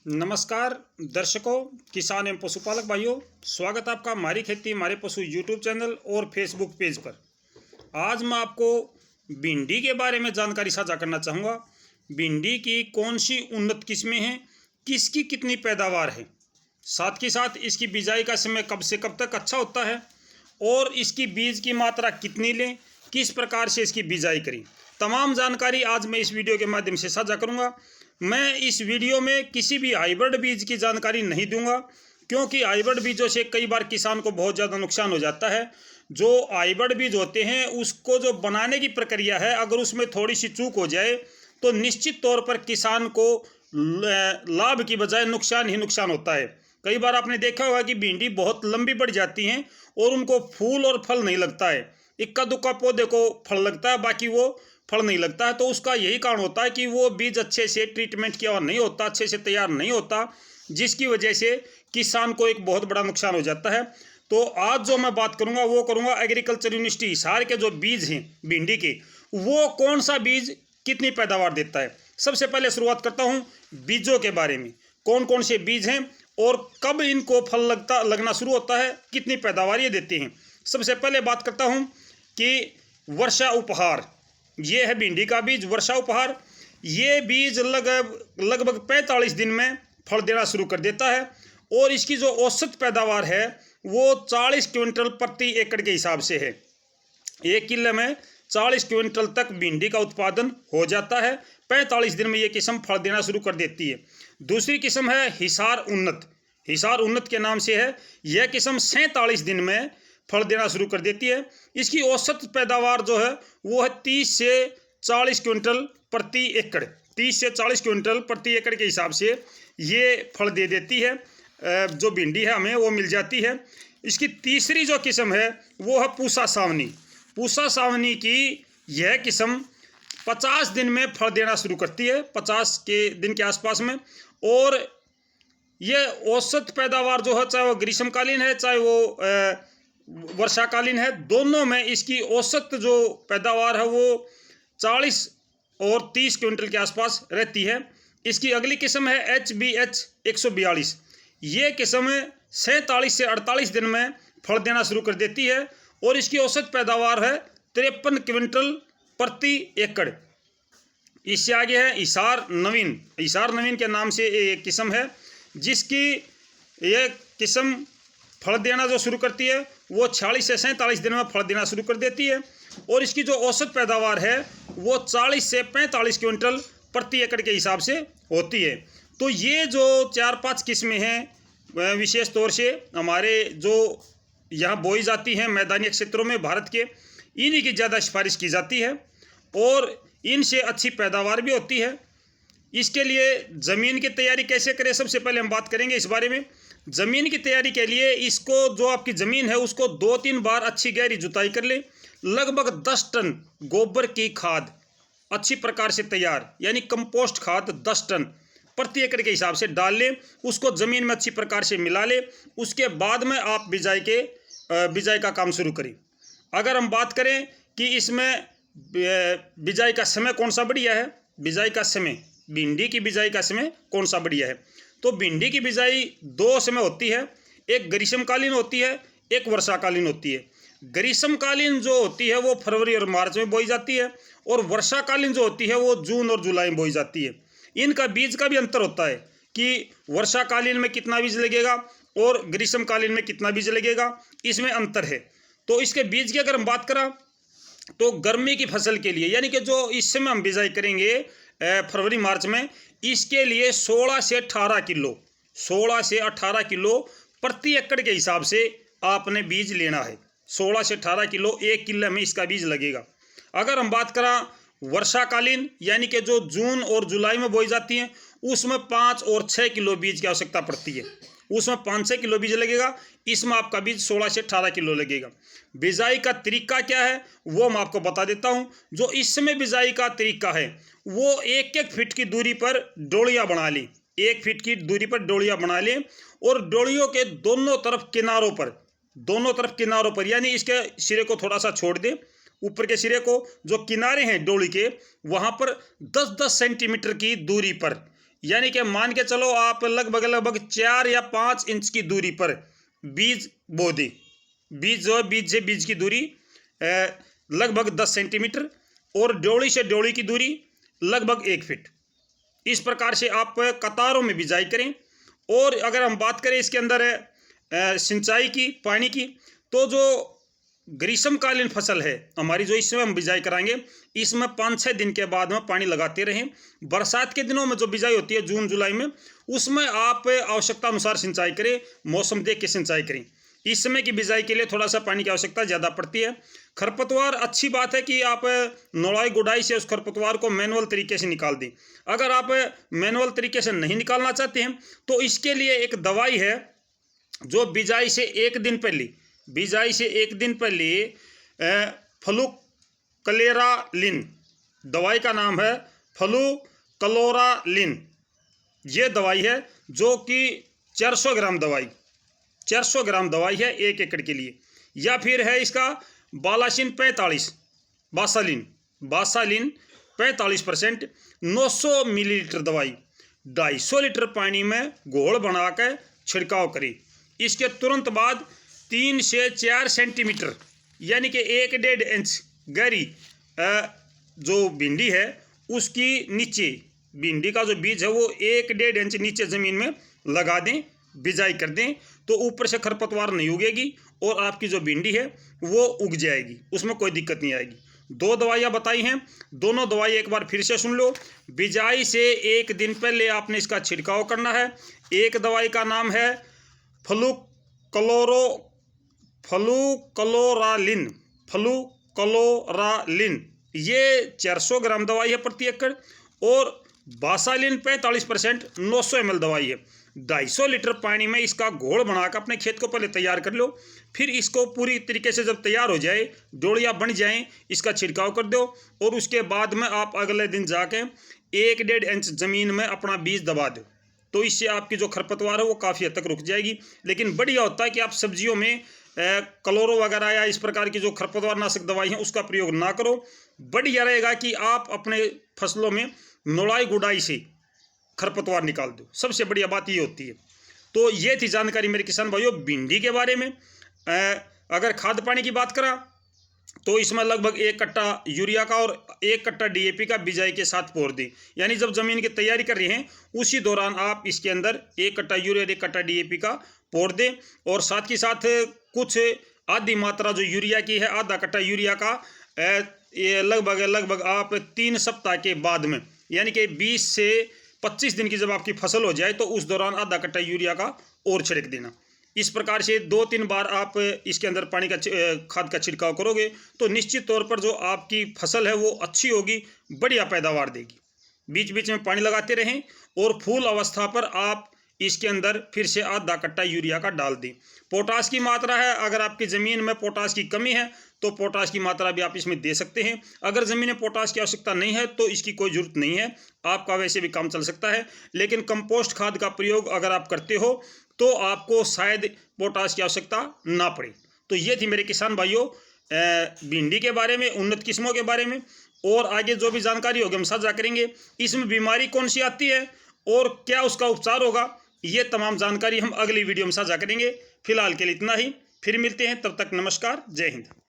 नमस्कार दर्शकों, किसान एवं पशुपालक भाइयों, स्वागत है आपका हमारी खेती हमारे पशु यूट्यूब चैनल और फेसबुक पेज पर। आज मैं आपको भिंडी के बारे में जानकारी साझा करना चाहूँगा। भिंडी की कौन सी उन्नत किस्में हैं, किसकी कितनी पैदावार है, साथ ही साथ इसकी बिजाई का समय कब से कब तक अच्छा होता है और इसकी बीज की मात्रा कितनी लें, किस प्रकार से इसकी बिजाई करें, तमाम जानकारी आज मैं इस वीडियो के माध्यम से साझा करूँगा। मैं इस वीडियो में किसी भी हाइब्रिड बीज की जानकारी नहीं दूंगा, क्योंकि हाइब्रिड बीजों से कई बार किसान को बहुत ज़्यादा नुकसान हो जाता है। जो हाइब्रिड बीज होते हैं उसको जो बनाने की प्रक्रिया है, अगर उसमें थोड़ी सी चूक हो जाए तो निश्चित तौर पर किसान को लाभ की बजाय नुकसान ही नुकसान होता है। कई बार आपने देखा होगा कि भिंडी बहुत लंबी बढ़ जाती हैं और उनको फूल और फल नहीं लगता है। इक्का दुक्का पौधे को फल लगता है, बाकी वो फल नहीं लगता है। तो उसका यही कारण होता है कि वो बीज अच्छे से ट्रीटमेंट किया हुआ नहीं होता, अच्छे से तैयार नहीं होता, जिसकी वजह से किसान को एक बहुत बड़ा नुकसान हो जाता है। तो आज जो मैं बात करूंगा वो करूंगा एग्रीकल्चर यूनिवर्सिटी हिसार के जो बीज हैं भिंडी के, वो कौन सा बीज कितनी पैदावार देता है। सबसे पहले शुरुआत करता हूँ बीजों के बारे में, कौन कौन से बीज हैं और कब इनको फल लगना शुरू होता है, कितनी पैदावार ये देते हैं। सबसे पहले बात करता हूँ कि वर्षा उपहार, ये है भिंडी का बीज वर्षा उपहार। ये बीज लगभग 45 दिन में फल देना शुरू कर देता है और इसकी जो औसत पैदावार है वो 40 क्विंटल प्रति एकड़ के हिसाब से है। एक किले में 40 क्विंटल तक भिंडी का उत्पादन हो जाता है। 45 दिन में ये किस्म फल देना शुरू कर देती है। दूसरी किस्म है हिसार उन्नत। हिसार उन्नत के नाम से है। यह किस्म 47 दिन में फल देना शुरू कर देती है। इसकी औसत पैदावार जो है वो है 30 से 40 क्विंटल प्रति एकड़, 30 से 40 क्विंटल प्रति एकड़ के हिसाब से ये फल दे देती है। जो भिंडी है हमें वो मिल जाती है। इसकी तीसरी जो किस्म है वो है पूसा सावनी। पूसा सावनी की यह किस्म 50 दिन में फल देना शुरू करती है, 50 के दिन के आसपास में। और ये औसत पैदावार जो है, चाहे वो ग्रीष्मकालीन है चाहे वो वर्षाकालीन है, दोनों में इसकी औसत जो पैदावार है वो 40 और 30 क्विंटल के आसपास रहती है। इसकी अगली किस्म है HBH 142। ये किस्म 47 से 48 दिन में फल देना शुरू कर देती है और इसकी औसत पैदावार है 53 क्विंटल प्रति एकड़। इससे आगे है हिसार नवीन। हिसार नवीन के नाम से एक किस्म है, जिसकी ये किस्म फल देना जो शुरू करती है वो 46 से 47 दिन में फल देना शुरू कर देती है और इसकी जो औसत पैदावार है वो 40 से 45 क्विंटल प्रति एकड़ के हिसाब से होती है। तो ये जो 4-5 किस्में हैं विशेष तौर से हमारे जो यहाँ बोई जाती हैं मैदानी क्षेत्रों में भारत के, इन्हीं की ज़्यादा सिफारिश की जाती है और इनसे अच्छी पैदावार भी होती है। इसके लिए ज़मीन की तैयारी कैसे करें, सबसे पहले हम बात करेंगे इस बारे में। ज़मीन की तैयारी के लिए इसको, जो आपकी ज़मीन है उसको 2-3 बार अच्छी गहरी जुताई कर ले। लगभग 10 टन गोबर की खाद अच्छी प्रकार से तैयार, यानी कंपोस्ट खाद 10 टन प्रति एकड़ के हिसाब से डाल ले। उसको ज़मीन में अच्छी प्रकार से मिला ले। उसके बाद में आप बिजाई का काम शुरू करें। अगर हम बात करें कि इसमें बिजाई का समय कौन सा बढ़िया है, बिजाई का समय, भिंडी की बिजाई का समय कौन सा बढ़िया है, तो भिंडी की बिजाई 2 समय होती है। एक ग्रीष्मकालीन होती है, एक वर्षाकालीन होती है। ग्रीष्मकालीन जो होती है वो फरवरी और मार्च में बोई जाती है और वर्षाकालीन जो होती है वो जून और जुलाई में बोई जाती है। इनका बीज का भी अंतर होता है कि वर्षाकालीन में कितना बीज लगेगा और ग्रीष्मकालीन में कितना बीज लगेगा, इसमें अंतर है। तो इसके बीज की अगर हम बात करें तो गर्मी की फसल के लिए, यानी कि जो इस समय हम बिजाई करेंगे फरवरी मार्च में, इसके लिए 16 से 18 किलो 16 से 18 किलो प्रति एकड़ के हिसाब से आपने बीज लेना है। 16 से 18 किलो एक किले में इसका बीज लगेगा। अगर हम बात करें वर्षाकालीन, यानी कि जो जून और जुलाई में बोई जाती हैं, उसमें 5 और 6 किलो बीज की आवश्यकता पड़ती है। उसमें 5-6 किलो बीज लगेगा, इसमें आपका बीज 16 से 18 किलो लगेगा। बिजाई का तरीका क्या है वो मैं आपको बता देता हूं। जो इस समय बिजाई का तरीका है वो 1-1 फीट की दूरी पर डोलियां बना लें। 1 फीट की दूरी पर डोलियां बना लें और डोलियों के दोनों तरफ किनारों पर यानी इसके सिरे को थोड़ा सा छोड़ दें, ऊपर के सिरे को, जो किनारे हैं डोली के, वहां पर 10-10 सेंटीमीटर की दूरी पर यानी कि मान के चलो आप लगभग 4 या 5 इंच की दूरी पर बीज बो दें। बीज जो है बीज की दूरी लगभग 10 सेंटीमीटर और डोली से डोली की दूरी लगभग 1 फीट। इस प्रकार से आप कतारों में बिजाई करें। और अगर हम बात करें इसके अंदर सिंचाई की, पानी की, तो जो ग्रीष्मकालीन फसल है हमारी, जो इसमें हम बिजाई कराएंगे, इसमें 5-6 दिन के बाद में पानी लगाते रहें। बरसात के दिनों में जो बिजाई होती है जून जुलाई में, उसमें आप आवश्यकता अनुसार सिंचाई करें, मौसम देख के सिंचाई करें। इस समय की बिजाई के लिए थोड़ा सा पानी की आवश्यकता ज़्यादा पड़ती है। खरपतवार, अच्छी बात है कि आप नौड़ाई गुड़ाई से उस खरपतवार को मैनुअल तरीके से निकाल दें। अगर आप मैनुअल तरीके से नहीं निकालना चाहते हैं तो इसके लिए एक दवाई है जो बिजाई से एक दिन पहले फ्लुक्लोरालिन, दवाई का नाम है फ्लुक्लोरालिन। ये दवाई है जो कि 400 ग्राम दवाई है 1 एकड़ के लिए। या फिर है इसका बालासिन 45, बासालिन 45%, 900 मिलीलीटर दवाई 250 लीटर पानी में घोल बनाकर छिड़काव करें। इसके तुरंत बाद 3 से 4 सेंटीमीटर यानी कि 1-1.5 इंच गहरी जो भिंडी है उसकी नीचे, भिंडी का जो बीज है वो 1-1.5 इंच नीचे ज़मीन में लगा दें, बिजाई कर दें, तो ऊपर से खरपतवार नहीं उगेगी और आपकी जो भिंडी है वो उग जाएगी, उसमें कोई दिक्कत नहीं आएगी। 2 दवाइयाँ बताई हैं, दोनों दवाई एक बार फिर से सुन लो। बिजाई से 1 दिन पहले आपने इसका छिड़काव करना है। एक दवाई का नाम है फ्लुक्लोरालिन, ये 400 ग्राम दवाई है प्रति एकड़। और बासालिन 45%, 900 ml दवाई है। 250 लीटर पानी में इसका घोल बनाकर अपने खेत को पहले तैयार कर लो। फिर इसको पूरी तरीके से जब तैयार हो जाए, डोड़ियाँ बन जाएं, इसका छिड़काव कर दो। और उसके बाद में आप अगले दिन जाके 1-1.5 इंच ज़मीन में अपना बीज दबा दो, तो इससे आपकी जो खरपतवार है वो काफ़ी हद तक रुक जाएगी। लेकिन बढ़िया होता है कि आप सब्जियों में क्लोरो वगैरह या इस प्रकार की जो खरपतवार नाशक दवाई है उसका प्रयोग ना करो। बढ़िया रहेगा कि आप अपने फसलों में नौड़ाई गुड़ाई से खरपतवार निकाल दो, सबसे बढ़िया बात ये होती है। तो ये थी जानकारी मेरे किसान भाइयों भिंडी के बारे में। अगर खाद पानी की बात करा तो इसमें लगभग 1 कट्टा यूरिया का और 1 कट्टा DAP का बिजाई के साथ पोर दें। यानी जब ज़मीन की तैयारी कर रहे हैं उसी दौरान आप इसके अंदर 1 कट्टा यूरिया और 1 कट्टा DAP का पोर दें। और साथ ही साथ कुछ आधी मात्रा जो यूरिया की है, आधा कट्टा यूरिया का ये लगभग आप 3 सप्ताह के बाद में, यानी कि 20 से 25 दिन की जब आपकी फसल हो जाए तो उस दौरान आधा कट्टा यूरिया का और छिड़क देना। इस प्रकार से 2-3 बार आप इसके अंदर पानी का खाद का छिड़काव करोगे तो निश्चित तौर पर जो आपकी फसल है वो अच्छी होगी, बढ़िया पैदावार देगी। बीच बीच में पानी लगाते रहें और फूल अवस्था पर आप इसके अंदर फिर से आधा कट्टा यूरिया का डाल दें। पोटाश की मात्रा है, अगर आपकी ज़मीन में पोटाश की कमी है तो पोटाश की मात्रा भी आप इसमें दे सकते हैं। अगर ज़मीन में पोटाश की आवश्यकता नहीं है तो इसकी कोई ज़रूरत नहीं है, आपका वैसे भी काम चल सकता है। लेकिन कंपोस्ट खाद का प्रयोग अगर आप करते हो तो आपको शायद पोटाश की आवश्यकता ना पड़े। तो ये थी मेरे किसान भाइयों भिंडी के बारे में, उन्नत किस्मों के बारे में। और आगे जो भी जानकारी होगी हम साझा करेंगे। इसमें बीमारी कौन सी आती है और क्या उसका उपचार होगा, ये तमाम जानकारी हम अगली वीडियो में साझा करेंगे। फिलहाल के लिए इतना ही, फिर मिलते हैं, तब तक नमस्कार, जय हिंद।